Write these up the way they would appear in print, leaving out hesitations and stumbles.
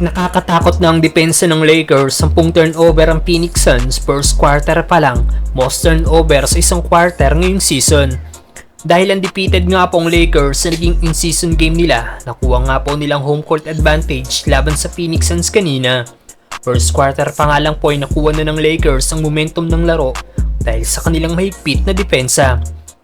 Nakakatakot na ang depensa ng Lakers, 10 turnover ang Phoenix Suns first quarter pa lang, most turnover sa isang quarter ngayong season. Dahil undefeated nga po ang Lakers sa naging in-season game nila, nakuha nga po nilang home court advantage laban sa Phoenix Suns kanina. First quarter pa nga lang po ay nakuha na ng Lakers ang momentum ng laro dahil sa kanilang mahigpit na depensa.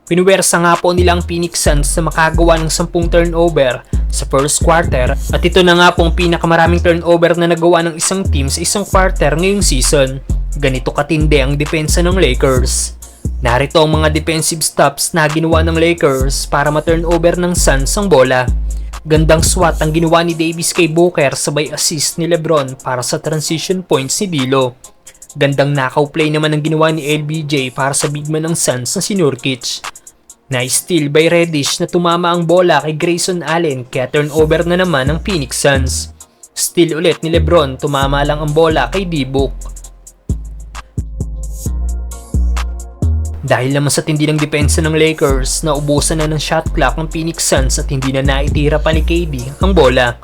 Pinuwersa nga po nila ang Phoenix Suns na makagawa ng 10 turnover sa first quarter at ito na nga po ang pinakamaraming turnover na nagawa ng isang team sa isang quarter ngayong season. Ganito katindi ang depensa ng Lakers. Narito ang mga defensive stops na ginawa ng Lakers para ma-turnover ng Suns ang bola. Gandang swat ang ginawa ni Davis kay Booker sabay assist ni LeBron para sa transition points ni D'Lo. Gandang knockout play naman ang ginawa ni LBJ para sa bigman ng Suns na si Nurkic. Na-steal by Reddish na tumama ang bola kay Grayson Allen kaya turnover na naman ang Phoenix Suns. Steal ulit ni LeBron, tumama lang ang bola kay D-Book. Dahil naman sa tindi ng depensa ng Lakers, naubusan na ng shot clock ng Phoenix Suns at hindi na naitira pa ni KD ang bola.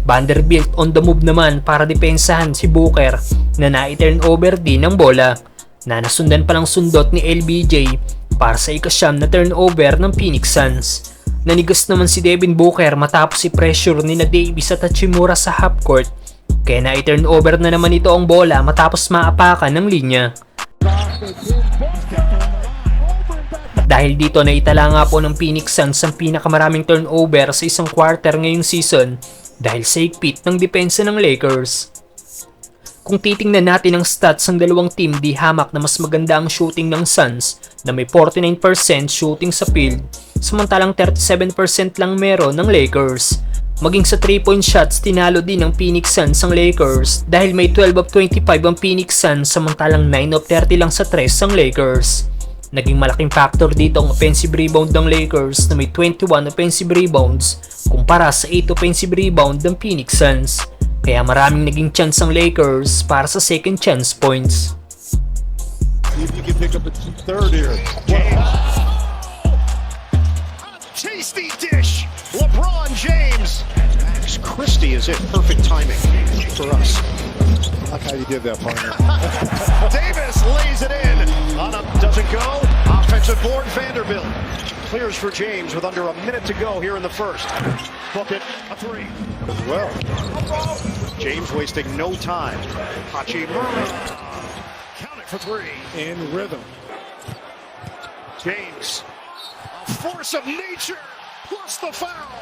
Vanderbilt on the move naman para depensahan si Booker na nai-turnover din ang bola. Na nasundan pa ng sundot ni LBJ para sa ikasyam na turnover ng Phoenix Suns. Nanigas naman si Devin Booker matapos si pressure ni na Davis at Hachimura sa half court. Kaya nai-turnover na naman ito ang bola matapos maapakan ng linya. Dahil dito naitala nga po ng Phoenix Suns ang pinakamaraming turnover sa isang quarter ngayong season dahil sa higpit ng depensa ng Lakers. Kung titingnan natin ang stats ng dalawang team, di hamak na mas maganda ang shooting ng Suns na may 49% shooting sa field, samantalang 37% lang meron ng Lakers. Maging sa 3-point shots, tinalo din ng Phoenix Suns ang Lakers dahil may 12 of 25 ang Phoenix Suns samantalang 9 of 30 lang sa 3 ang Lakers. Naging malaking factor dito ang offensive rebound ng Lakers na may 21 offensive rebounds kumpara sa 8 offensive rebound ng Phoenix Suns. Kaya maraming naging chance ang Lakers para sa second chance points. See if you can pick up a third here. Tasty dish, LeBron James. Max Christie is it. Perfect timing for us. I like how you did that, partner. Davis lays it in. On up, doesn't go. Offensive board, Vanderbilt. Clears for James with under a minute to go here in the first. Book it, a three. As well. James wasting no time. Hachimura. Count it for three. In rhythm. James. A force of nature plus the foul.